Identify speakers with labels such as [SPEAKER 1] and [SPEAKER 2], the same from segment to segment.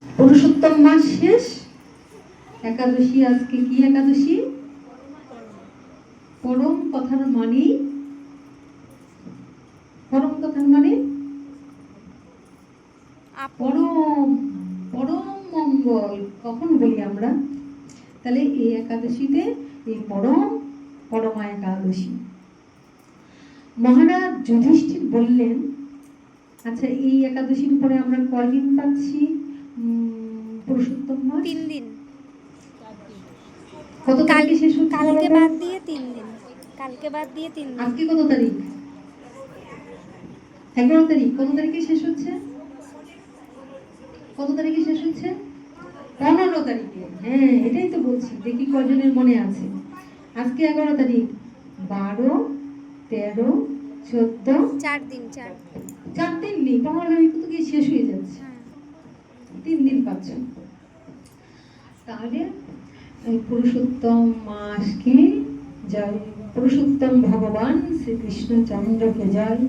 [SPEAKER 1] পুরুষোত্তম মাস শেষ, একাদশী। আজকে কি একাদশী? পরম কথার মানে, পরম কথার মানে পরম পরম মঙ্গল কখন বলি আমরা? তাহলে এই একাদশীতে এই পরমা একাদশী। মহারাজ যুধিষ্ঠির বললেন, আচ্ছা এই একাদশীর পরে আমরা কয়দিন পাচ্ছি পুরুষোত্তম মাস?
[SPEAKER 2] 3 দিন।
[SPEAKER 1] কত তারিখে শেষ হচ্ছে?
[SPEAKER 2] কালকে বাদ দিয়ে 3 দিন। কালকে বাদ দিয়ে 3 দিন।
[SPEAKER 1] আজকে কত তারিখ? 11 তারিখ। কত তারিখে শেষ হচ্ছে? কত তারিখে শেষ হচ্ছে? 15 তারিখে। হ্যাঁ, এটাই তো বলছি, দেখি কজনের মনে আছে। আজকে 11 তারিখ, 12, 13, 14,
[SPEAKER 2] 4 দিন।
[SPEAKER 1] 4 দিন নেই, 15 তারিখ তো গিয়ে শেষ হয়ে যাচ্ছে। 3 দিন পাচ্ছ। তাহলে পুরুষোত্তম মাসকে জয়, পুরুষোত্তম ভগবান শ্রীকৃষ্ণচন্দ্রকে জয়।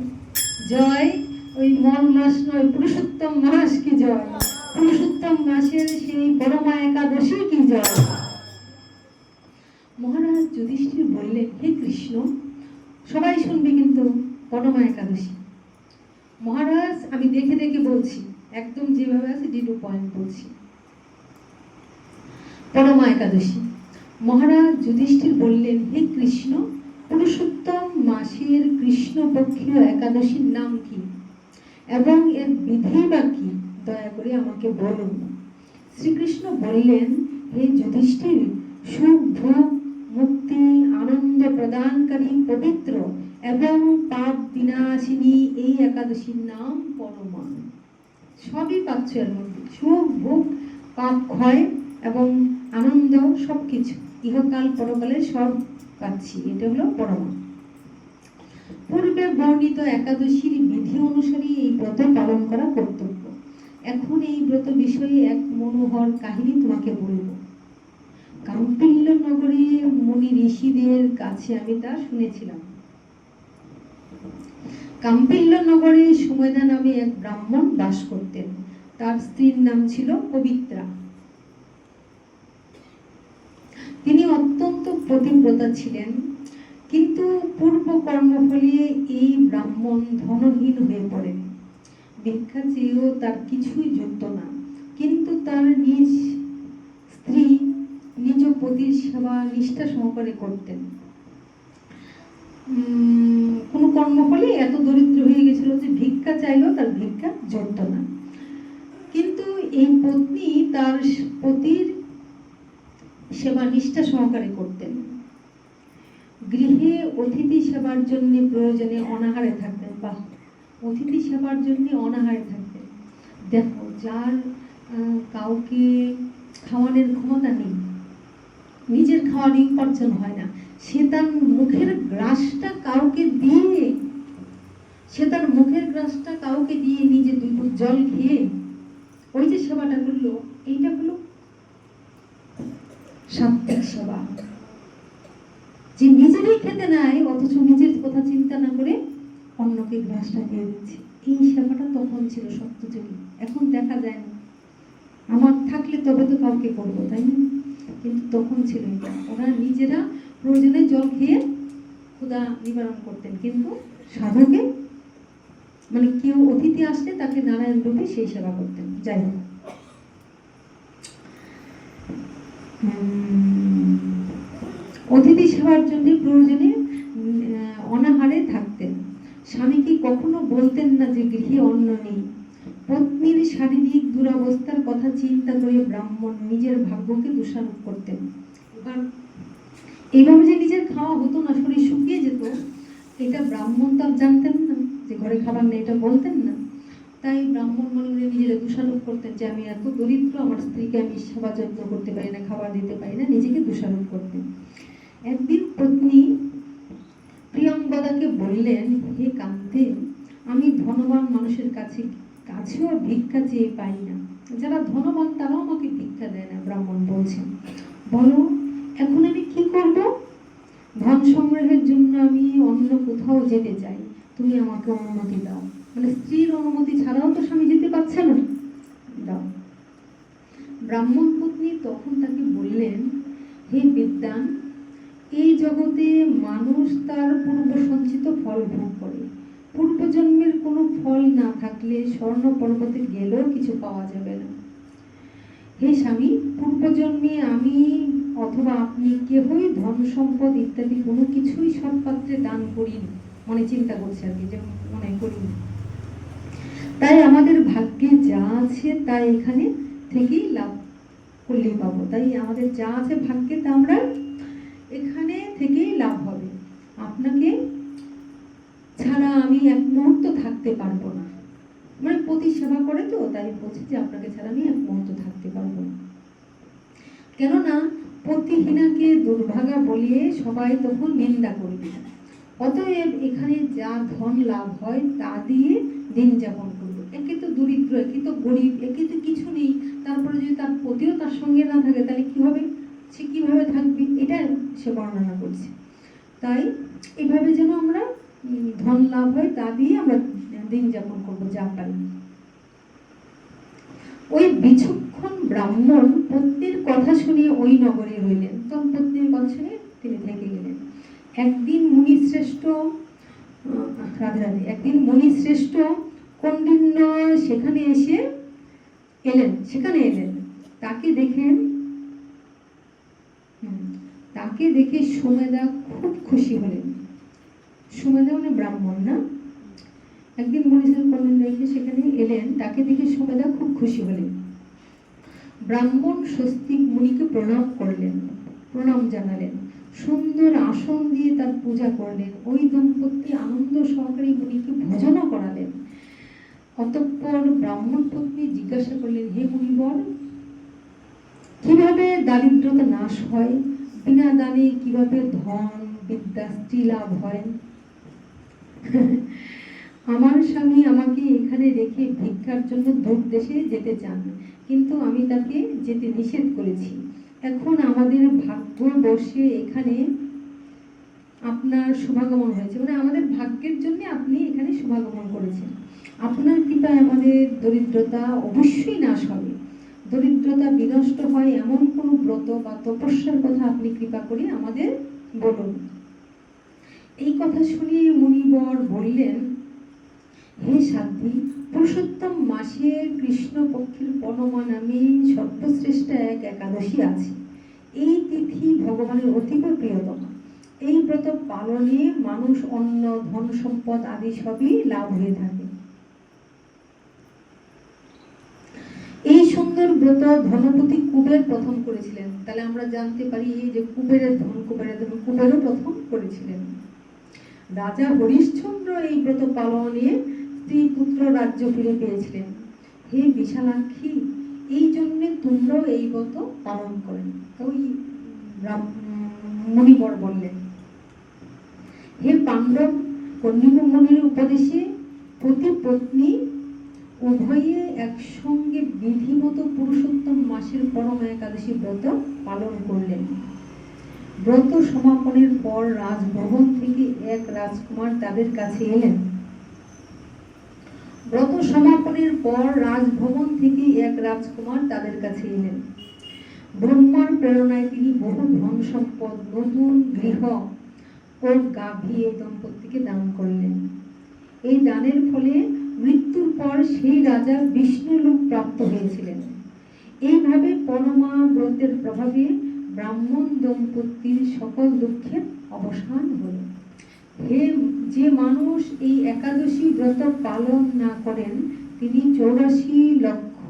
[SPEAKER 1] জয় ওই মন মাস নয়, পুরুষোত্তম মাসকে জয়। পুরুষোত্তম মাসের সেই পরমা একাদশী কি জয়। মহারাজ যুধিষ্ঠির বললেন, হে কৃষ্ণ, সবাই শুনবে কিন্তু পরমা একাদশী। মহারাজ আমি দেখে দেখে বলছি, একদম যেভাবে আছে ডিটু পয়েন্ট বলছি। পরমা একাদশী। মহারাজ যুধিষ্ঠির বললেন, হে কৃষ্ণ, পুরুষোত্তম মাসের কৃষ্ণপক্ষীয় একাদশীর নাম কি এবং এর বিধি বা কি, দয়া করে আমাকে বলুন। শ্রীকৃষ্ণ বললেন, হে যুধিষ্ঠির, সুখ ভোগ মুক্তি আনন্দ প্রদানকারী পবিত্র এবং পাপ বিনাশিনী এই একাদশীর নাম পরমা। সবই পাচ্ছ এর মধ্যে, সুখ ভোগ পাপ ক্ষয় এবং আনন্দ, সবকিছু ইহকাল পরকালে সব পাচ্ছি। এটা হলো পরমা। পূর্বে বর্ণিত একাদশীর বিধি অনুসারে এই ব্রত পালন করা কর্তব্য। এখন এই ব্রত বিষয়ে এক মনোহর কাহিনী তোমাকে বলবো। কাম্পিল্য নগরে মুনি ঋষিদের কাছে আমি তা শুনেছিলাম। কাম্পিল্য নগরে সুমেধা নামে এক ব্রাহ্মণ বাস করতেন। তার স্ত্রীর নাম ছিল পবিত্রা। তিনি অত্যন্ত পতিব্রতা ছিলেন, কিন্তু পূর্ব কর্মফলে এই ব্রাহ্মণ ধনহীন হয়ে পড়েন। ভিক্ষা চেয়েও তার কিছুই জুটত না, কিন্তু তার নিজ স্ত্রী নিজ পতির সেবা নিষ্ঠা সহকারে করতেন। কোনো কর্মফলে এত দরিদ্র হয়ে গেছিল যে ভিক্ষা চাইলেও তার ভিক্ষা জুটত না। কিন্তু এই পত্নী তার পতির সেবা নিষ্ঠা সহকারে করতেন। গৃহে অতিথি সেবার জন্য প্রয়োজনে অনাহারে থাকতেন। বাহ, অতিথি সেবার জন্য অনাহারে থাকতেন। দেখো, যার কাউকে খাওয়ানোর ক্ষমতা নেই, নিজের খাওয়ার উপার্জন হয় না, সে তার মুখের গ্রাসটা কাউকে দিয়ে, নিজে 2 ঘুট জল খেয়ে ওই যে সেবাটা করলো, এইটা হলো সাত্ত্বিক সেবা। যে নিজেরই খেতে নাই অথচ নিজের কথা চিন্তা না করে অন্যকে গ্রাসটা দিয়ে দিচ্ছে, এই সেবাটা তখন ছিল সত্যযুগে। এখন দেখা যায় না। আমার থাকলে তবে তো কাউকে করবো, তাই না? কিন্তু তখন ছিল এটা। ওরা নিজেরা প্রয়োজনে জল খেয়ে ক্ষুধা নিবারণ করতেন, কিন্তু সাধুকে মানে কেউ অতিথি আসলে তাকে নারায়ণ রূপে সেই সেবা করতেন। যাই হোক, অতিথি সেবার জন্য প্রয়োজনে অনাহারে থাকতেন। স্বামীকে কখনো বলতেন না যে গৃহে অন্ন নেই। পত্নীর শারীরিক দুরবস্থার কথা চিন্তা করে ব্রাহ্মণ নিজের ভাগ্যকে দোষারোপ করতেন। এবার এইভাবে যে নিজের খাওয়া হতো না, শরীর শুকিয়ে যেত, এটা ব্রাহ্মণ তো জানতেন না যে ঘরে খাবার নেই, এটা বলতেন না। তাই ব্রাহ্মণ মনে মনে নিজেরা দোষারোপ করতেন যে আমি এত দরিদ্র, আমার স্ত্রীকে আমি সেবা যত্ন করতে পারি না, খাবার দিতে পারি না, নিজেকে দোষারোপ করতেন। একদিন পত্নী প্রিয়ঙ্গদাকে বললেন, হে কান্তে, আমি ধনবান মানুষের কাছেও ভিক্ষা চেয়ে পাই না। যারা ধনবান তারাও আমাকে ভিক্ষা দেয় না। ব্রাহ্মণ বলছেন, বলো এখন আমি কি করব? ধন সংগ্রহের জন্য আমি অন্য কোথাও যেতে চাই, তুমি আমাকে অনুমতি দাও। মানে স্ত্রীর অনুমতি ছাড়াও তো স্বামী যেতে পারছে না, দাও। ব্রাহ্মণ পত্নী তখন তাকে বললেন, হে বিদ্বান, এই জগতে মানুষ তার পূর্ব সঞ্চিত ফল ভোগ করে। পূর্বজন্মের কোনো ফল না থাকলে স্বর্ণ পর্বতে গেলেও কিছু পাওয়া যাবে না। হে স্বামী, পূর্বজন্মে আমি অথবা আপনি কেহই ধন সম্পদ ইত্যাদি কোনো কিছুই সৎপাত্রে দান করিনি, মনে চিন্তা করছে আর কি, যে মনে করিনি। তাই আমাদের ভাগ্যে যা আছে তা এখানে থেকেই লাভ করলেই পাবো। তাই আমাদের যা আছে ভাগ্যে তা আমরা এখানে থেকেই লাভ হবে। আপনাকে ছাড়া আমি এক মুহূর্ত থাকতে পারবো না। মানে পতি সেবা করে তো, তাই বলছি যে আপনাকে ছাড়া আমি এক মুহূর্ত থাকতে পারবো না। কেননা পতিহীনাকে দুর্ভাগা বলিয়ে সবাই তখন নিন্দা করবে। অতএব এখানে যা ধন লাভ হয় তা দিয়ে দিন যাপন করবো। একে তো দরিদ্র, একে তো গরিব, একে তো কিছু নেই, তারপরে যদি তার পতিও তার সঙ্গে না থাকে তাহলে কি হবে, সে কিভাবে থাকবে, এটা সে বর্ণনা করছে। তাই এভাবে যেন আমরা ধন লাভ হয় তা দিয়ে আমরা দিন যাপন করবো যা পারি। ওই বিচক্ষণ ব্রাহ্মণ পত্নীর কথা শুনে ওই নগরে রইলেন। তখন পত্নীর কথা শুনে তিনি থেকে গেলেন। একদিন মুনিশ্রেষ্ঠ একদিন মুনিশ্রেষ্ঠ কৌন্ডিন্য সেখানে এলেন। তাকে দেখে সুমেধা খুব খুশি হলেন। সুমেধা মানে ব্রাহ্মণ না? একদিন মুনিশ্রেষ্ঠ কৌন্ডিন্য সেখানে এলেন, তাকে দেখে সুমেধা খুব খুশি হলেন। ব্রাহ্মণ স্বস্তিক মুনিকে প্রণাম জানালেন, সুন্দর আসন দিয়ে তার পূজা করলেন। ওই দম্পতি আনন্দ সহকারে মুনিকে ভোজনও করালেন। অতঃপর ব্রাহ্মণ পত্নী জিজ্ঞাসা করলেন, হে মুনিবর, কিভাবে দারিদ্রতা নাশ হয়? বিনা দানে কিভাবে ধন বিদ্যা স্ত্রী লাভ হয়? আমার স্বামী আমাকে এখানে রেখে ভিক্ষার জন্য দূর দেশে যেতে চান, কিন্তু আমি তাকে যেতে নিষেধ করেছি। এখন আমাদের ভাগ্য বসে এখানে আপনার শুভাগমন হয়েছে, মানে আমাদের ভাগ্যের জন্য আপনি এখানে শুভাগমন করেছেন। আপনার কৃপায় আমাদের দরিদ্রতা অবশ্যই নাশ হবে। দরিদ্রতা বিনষ্ট হয় এমন কোনো ব্রত বা তপস্যার কথা আপনি কৃপা করে আমাদের বলুন। এই কথা শুনে মুনিবর বললেন, হে সাধ্বী, পুরুষোত্তম মাসে কৃষ্ণপক্ষের পরমা নামে সর্বশ্রেষ্ঠ এক একাদশী আছে। এই তিথি ভগবানের অতীব প্রিয়তমা। এই ব্রত পালনে মানুষ অন্ন ধন সম্পদ আদি সবই লাভ হয়ে থাকে। এই সুন্দর ব্রত ধনপতি কুবের প্রথম করেছিলেন। তাহলে আমরা জানতে পারি যে কুবেরও প্রথম করেছিলেন। রাজা হরিশ্চন্দ্র এই ব্রত পালনে স্ত্রী পুত্র রাজ্য ফিরে পেয়েছিলেন। হে বিশালাক্ষী, এই জন্যে তোমরাও এই ব্রত পালন করেন। ওই মুনিবর বললেন, হে পাণ্ডব, কৌন্ডিন্য মুনির উপদেশে পতি পত্নী উভয়ে একসঙ্গে বিধিমত পুরুষোত্তম মাসের পরম একাদশী ব্রত পালন করলেন। ব্রত সমাপনের পর রাজভবন থেকে এক রাজকুমার তাদের কাছে এলেন। ব্রহ্মার প্রেরণায় তিনি বহু ধন সম্পদ, নতুন গৃহ ও গাভী এই দম্পতিকে দান করলেন। এই দানের ফলে মৃত্যুর পর সেই রাজা বিষ্ণু লোক প্রাপ্ত হয়েছিলেন। এইভাবে পরমা ব্রতের প্রভাবে ব্রাহ্মণ দম্পতির সকল দুঃখের অবসান হল। যে মানুষ এই একাদশী ব্রত পালন না করেন তিনি 84 লক্ষ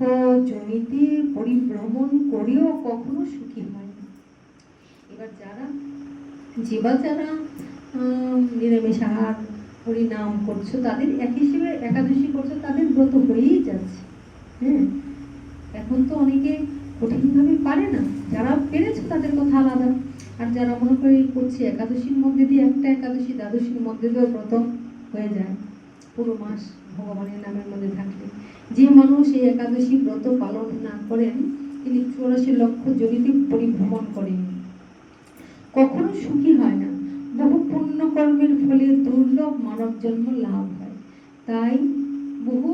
[SPEAKER 1] জমিতে পরিভ্রমণ করেও কখনো সুখী হয় না। এবার যারা নিরামিষ আহার হরিনাম করছো, তাদের এক হিসেবে একাদশী করছো, তাদের ব্রত হয়েই যাচ্ছে। এখন তো অনেকে কঠিনভাবে পারে না, যারা পেরেছে তাদের কথা আলাদা। আর যারা মনে করে করছে একাদশীর মধ্যে দিয়ে একটা একাদশী, দ্বাদশীর মধ্যে দিয়েও ব্রত হয়ে যায় পুরো মাস ভগবানের নামের মধ্যে থাকলে। যে মানুষ এই একাদশী ব্রত পালন না করেন তিনি 84 লক্ষ জমিতে পরিভ্রমণ করেন, কখনো সুখী হয় না। বহু পুণ্য কর্মের ফলে দুর্লভ মানব জন্ম লাভ হয়। তাই বহু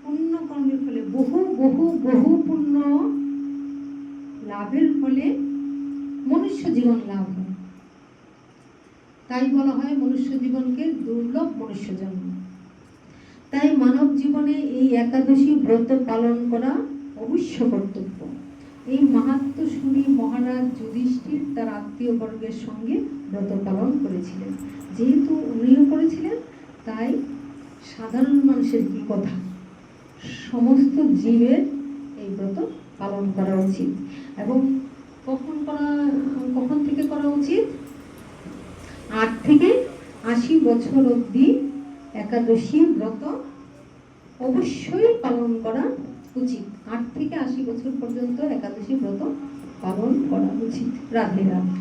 [SPEAKER 1] পুণ্য কর্মের ফলে বহু পুণ্য হলে মনুষ্য জীবন লাভ হয়। তাই বলা হয় মনুষ্য জীবনকে দুর্লভ মনুষ্য জন্ম। তাই মানব জীবনে এই একাদশী ব্রত পালন করা অবশ্য কর্তব্য। এই মাহাত্ম্য শুনি মহারাজ যুধিষ্ঠির তার আত্মীয় বর্গের সঙ্গে ব্রত পালন করেছিলেন। যেহেতু উনিও করেছিলেন, তাই সাধারণ মানুষের কি কথা, সমস্ত জীবের এই ব্রত পালন করা উচিত। এবং কখন থেকে করা উচিত? 8 থেকে 80 বছর অবধি একাদশী ব্রত অবশ্যই পালন করা উচিত। 8 থেকে 80 বছর পর্যন্ত একাদশী ব্রত পালন করা উচিত। রাধে রাধে।